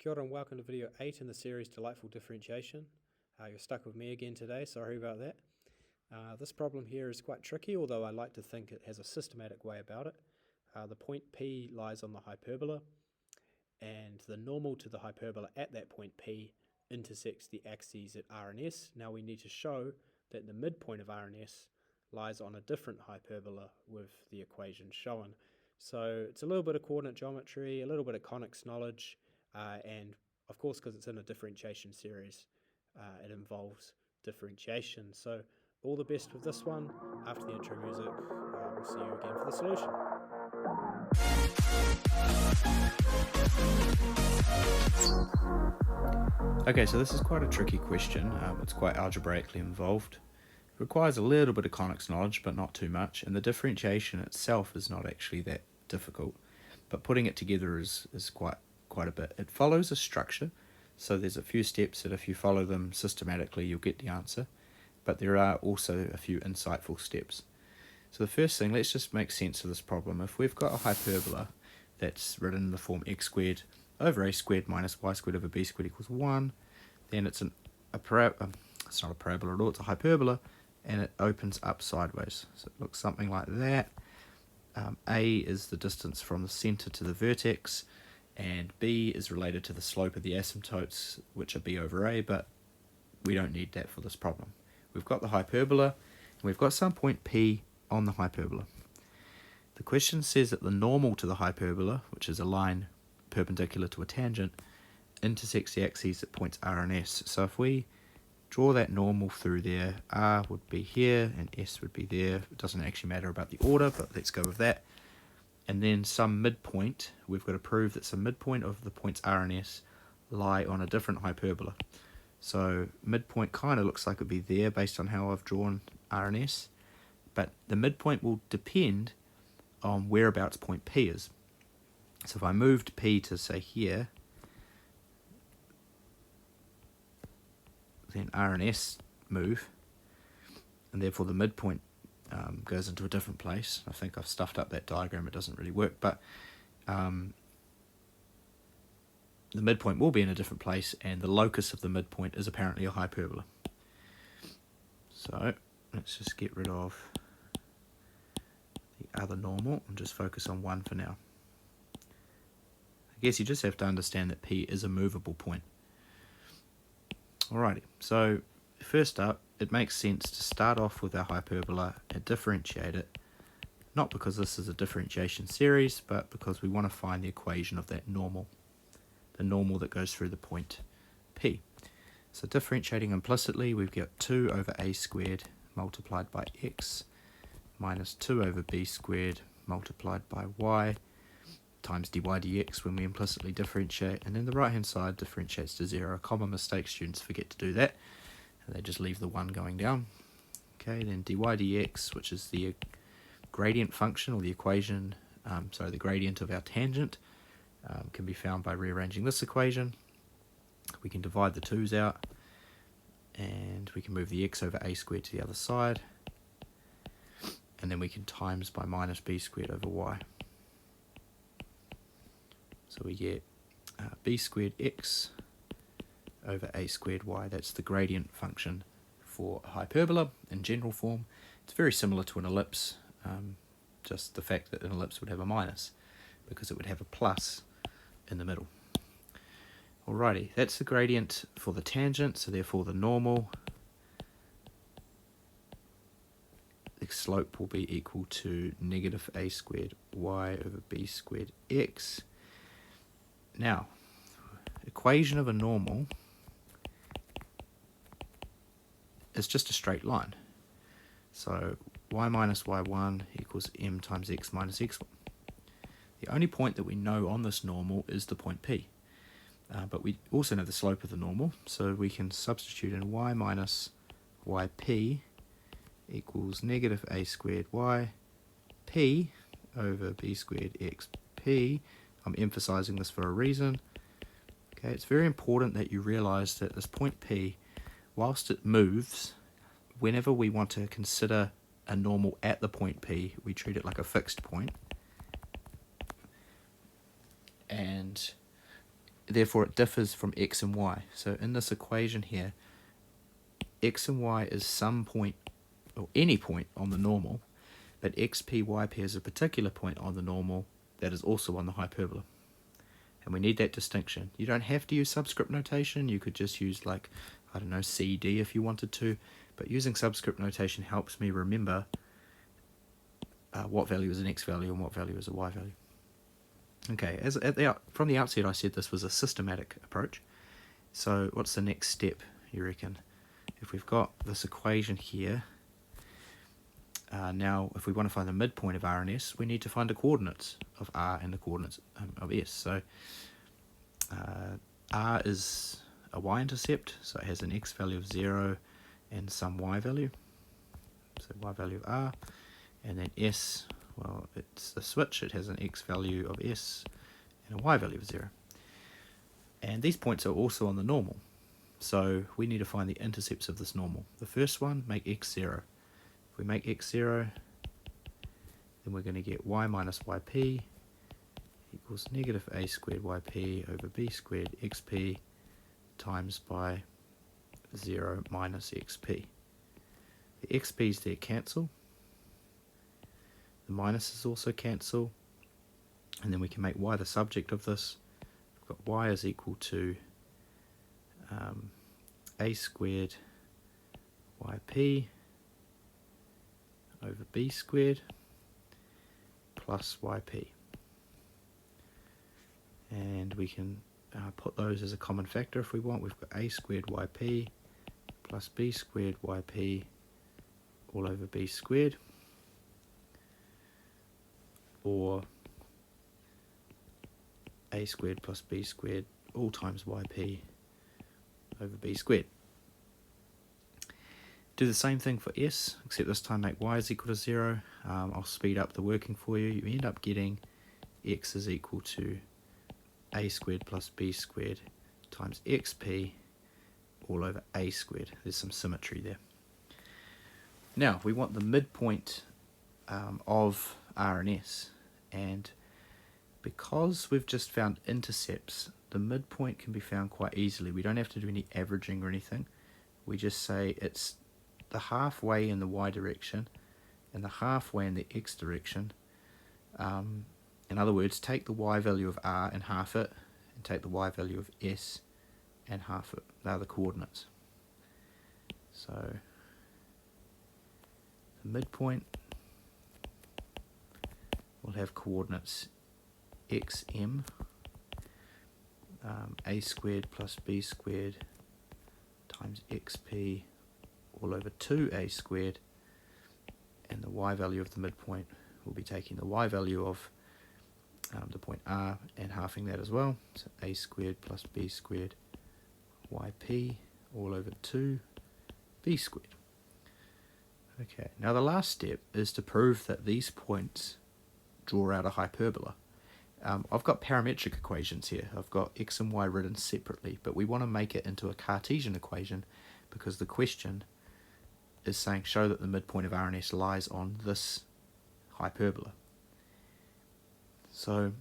Kia ora and welcome to video 8 in the series Delightful Differentiation. You're stuck with me again today, sorry about that. This problem here is quite tricky, although I like to think it has a systematic way about it. The point P lies on the hyperbola, and the normal to the hyperbola at that point P intersects the axes at R and S. Now we need to show that the midpoint of R and S lies on a different hyperbola with the equation shown. So it's a little bit of coordinate geometry, a little bit of conics knowledge, and of course, because it's in a differentiation series, it involves differentiation. So all the best with this one. After the intro music, we'll see you again for the solution. Okay, so this is quite a tricky question. It's quite algebraically involved. It requires a little bit of conics knowledge, but not too much, and the differentiation itself is not actually that difficult, but putting it together is quite a bit. It follows a structure, so there's a few steps that if you follow them systematically you'll get the answer, but there are also a few insightful steps. So the first thing, let's just make sense of this problem. If we've got a hyperbola that's written in the form x squared over a squared minus y squared over b squared equals 1, then it's not a parabola at all, it's a hyperbola, and it opens up sideways. So it looks something like that. A is the distance from the center to the vertex, and b is related to the slope of the asymptotes, which are b over a, but we don't need that for this problem. We've got the hyperbola, and we've got some point P on the hyperbola. The question says that the normal to the hyperbola, which is a line perpendicular to a tangent, intersects the axes at points R and S. So if we draw that normal through there, R would be here and S would be there. It doesn't actually matter about the order, but let's go with that. And then some midpoint, we've got to prove that some midpoint of the points R and S lie on a different hyperbola. So midpoint kind of looks like it'd be there based on how I've drawn R and S, but the midpoint will depend on whereabouts point P is. So if I moved P to say here, then R and S move, and therefore the midpoint goes into a different place. I think I've stuffed up that diagram, it doesn't really work, but the midpoint will be in a different place, and the locus of the midpoint is apparently a hyperbola. So let's just get rid of the other normal and just focus on one for now. I guess you just have to understand that P is a movable point. Alrighty, so first up, it makes sense to start off with our hyperbola and differentiate it, not because this is a differentiation series, but because we want to find the equation of that normal, the normal that goes through the point P. So differentiating implicitly, we've got 2 over a squared multiplied by x minus 2 over b squared multiplied by y times dy dx when we implicitly differentiate, and then the right hand side differentiates to 0. A common mistake, students forget to do that, and they just leave the 1 going down. Okay, then dy dx, which is the gradient function, or the equation, the gradient of our tangent, can be found by rearranging this equation. We can divide the 2's out, and we can move the x over a squared to the other side, and then we can times by minus b squared over y. So we get b squared x over a squared y. That's the gradient function for a hyperbola in general form. It's very similar to an ellipse, just the fact that an ellipse would have a minus, because it would have a plus in the middle. Alrighty, that's the gradient for the tangent, so therefore the normal, the slope will be equal to negative a squared y over b squared x. Now, equation of a normal is just a straight line. So y minus y1 equals m times x minus x1. The only point that we know on this normal is the point P. But we also know the slope of the normal, so we can substitute in y minus yp equals negative a squared y p over b squared xp. I'm emphasizing this for a reason. Okay, it's very important that you realize that this point P, whilst it moves, whenever we want to consider a normal at the point P, we treat it like a fixed point. And therefore it differs from x and y. So in this equation here, x and y is some point, or any point on the normal, but xp, yp is a particular point on the normal that is also on the hyperbola. And we need that distinction. You don't have to use subscript notation. You could just use, like, I don't know, CD if you wanted to. But using subscript notation helps me remember what value is an x value and what value is a y value. Okay, from the outset I said this was a systematic approach. So what's the next step, you reckon? If we've got this equation here, now if we want to find the midpoint of R and S, we need to find the coordinates of R and the coordinates of S. So R is a y-intercept, so it has an x value of 0 and some y value. So y value of R. And then S, well, it's a switch. It has an x value of S and a y value of 0. And these points are also on the normal. So we need to find the intercepts of this normal. The first one, make x 0. If we make x 0, then we're going to get y minus yp equals negative a squared yp over b squared xp times by 0 minus xp. The xp's there cancel. The minuses also cancel. And then we can make y the subject of this. We've got y is equal to a squared yp over b squared plus yp. And we can put those as a common factor if we want. We've got a squared yp plus b squared yp all over b squared, or a squared plus b squared all times yp over b squared. Do the same thing for s, except this time make y is equal to 0. I'll speed up the working for you. You end up getting x is equal to a squared plus b squared times xp all over a squared. There's some symmetry there. Now we want the midpoint of R and S, and because we've just found intercepts, the midpoint can be found quite easily. We don't have to do any averaging or anything. We just say it's the halfway in the y direction and the halfway in the x direction. In other words, take the y value of R and half it, and take the y value of S and half it. They are the coordinates. So the midpoint will have coordinates xm, a squared plus b squared times xp all over 2a squared, and the y value of the midpoint will be taking the y value of the point R and halving that as well. So a squared plus b squared yp all over 2b squared. Okay, now the last step is to prove that these points draw out a hyperbola. I've got parametric equations here. I've got x and y written separately, but we want to make it into a Cartesian equation because the question is saying show that the midpoint of R and S lies on this hyperbola. So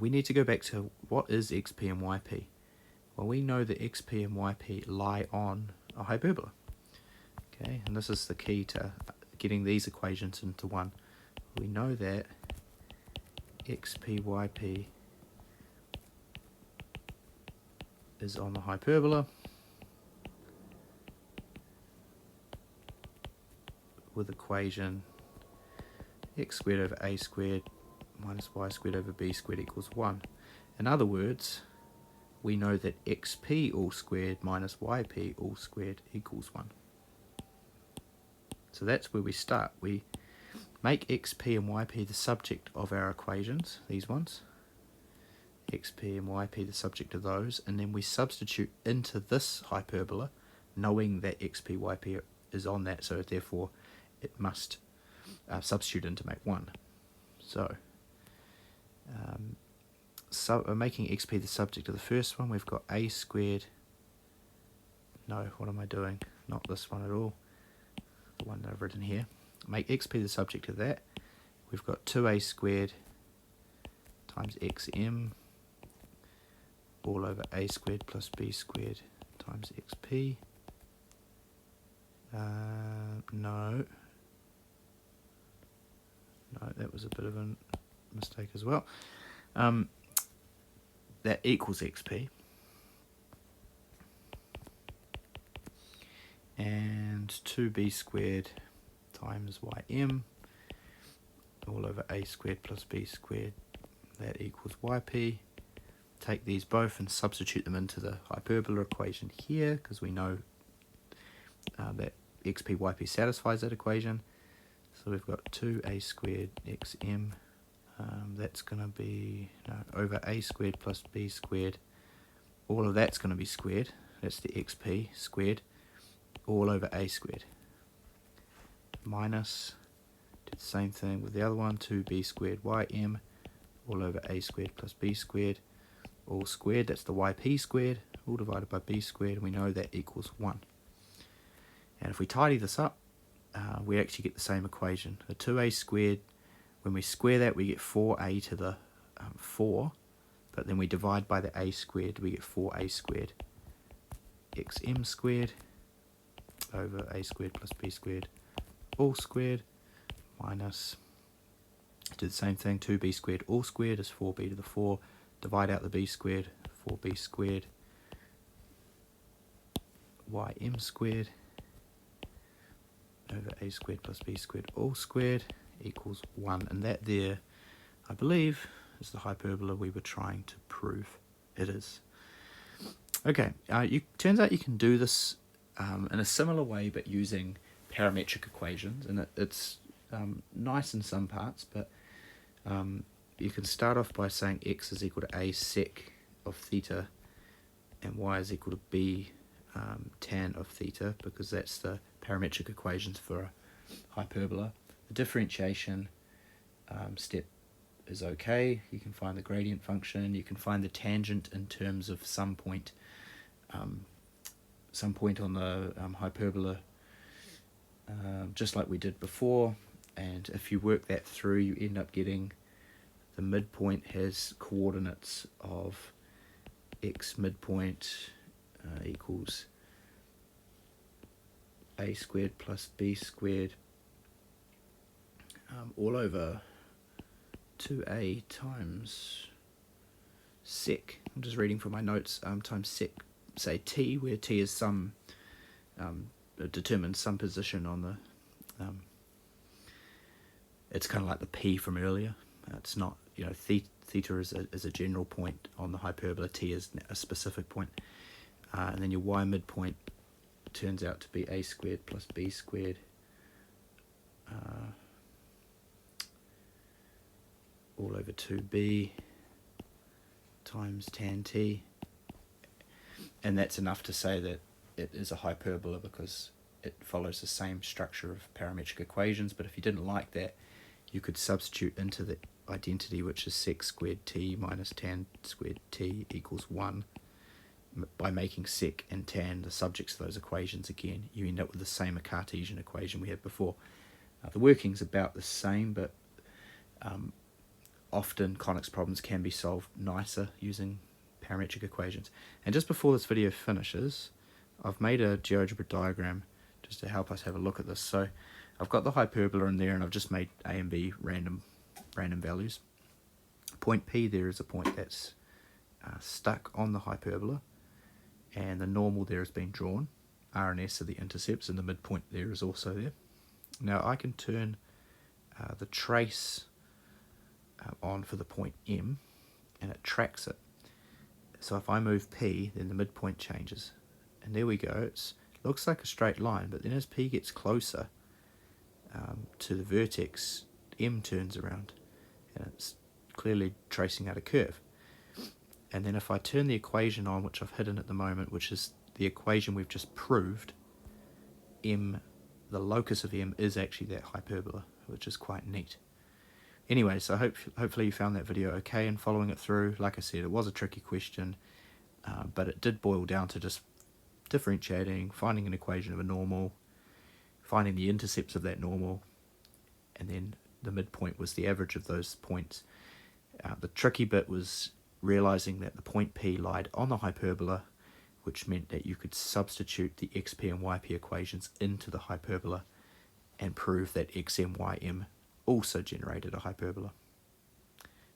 we need to go back to what is xp and yp. Well, we know that xp and yp lie on a hyperbola. Okay, and this is the key to getting these equations into one. We know that xp, yp is on the hyperbola with equation x squared over a squared minus y squared over b squared equals 1. In other words, we know that xp all squared minus yp all squared equals 1. So that's where we start. We make xp and yp the subject of our equations, these ones. xp and yp the subject of those, and then we substitute into this hyperbola, knowing that xp, yp is on that, so therefore it must substitute in to make 1. So making xp the subject of the first one, we've got a squared, no, what am I doing? Not this one at all, the one that I've written here. Make xp the subject of that. We've got 2a squared times xm all over a squared plus b squared times xp. No, that was a bit of a mistake as well. That equals xp. And 2b squared times ym all over a squared plus b squared, that equals yp. Take these both and substitute them into the hyperbola equation here, because we know that xp yp satisfies that equation. So we've got 2a squared xm, that's going to be over a squared plus b squared, all of that's going to be squared, that's the xp squared, all over a squared, minus, do the same thing with the other one, 2b squared ym, all over a squared plus b squared, all squared, that's the yp squared, all divided by b squared, and we know that equals 1. And if we tidy this up, we actually get the same equation. The 2a squared, when we square that, we get 4a to the 4, but then we divide by the a squared, we get 4a squared xm squared over a squared plus b squared, all squared, minus, do the same thing, 2b squared all squared is 4b to the 4, divide out the b squared, 4b squared ym squared over a squared plus b squared all squared equals 1. And that there, I believe, is the hyperbola we were trying to prove. It is. Okay, turns out you can do this in a similar way, but using parametric equations, and it's nice in some parts, but you can start off by saying x is equal to a sec of theta and y is equal to b tan of theta, because that's the parametric equations for a hyperbola. The differentiation step is okay. You can find the gradient function, you can find the tangent in terms of some point on the hyperbola, just like we did before, and if you work that through, you end up getting the midpoint has coordinates of x midpoint equals a squared plus b squared all over 2a times sec, I'm just reading from my notes, times sec, say t, where t is some determines some position on the it's kind of like the p from earlier. It's not, theta is a general point on the hyperbola, t is a specific point, and then your y midpoint turns out to be a squared plus b squared all over 2b times tan t, and that's enough to say that it is a hyperbola because it follows the same structure of parametric equations. But if you didn't like that, you could substitute into the identity, which is sec squared t minus tan squared t equals 1, by making sec and tan the subjects of those equations again. You end up with the same Cartesian equation we had before. The working's about the same, but often conics problems can be solved nicer using parametric equations. And just before this video finishes, I've made a GeoGebra diagram just to help us have a look at this. So I've got the hyperbola in there, and I've just made a and b random values. Point P there is a point that's stuck on the hyperbola, and the normal there has been drawn. R and S are the intercepts, and the midpoint there is also there. Now I can turn the trace on for the point M, and it tracks it. So if I move P, then the midpoint changes. And there we go. It looks like a straight line, but then as P gets closer to the vertex, M turns around, and it's clearly tracing out a curve. And then if I turn the equation on, which I've hidden at the moment, which is the equation we've just proved, M, the locus of M is actually that hyperbola, which is quite neat. Anyway, so hopefully you found that video okay and following it through. Like I said, it was a tricky question, but it did boil down to just differentiating, finding an equation of a normal, finding the intercepts of that normal, and then the midpoint was the average of those points. The tricky bit was realizing that the point P lied on the hyperbola, which meant that you could substitute the xp and yp equations into the hyperbola and prove that xm, ym also generated a hyperbola.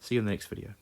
See you in the next video.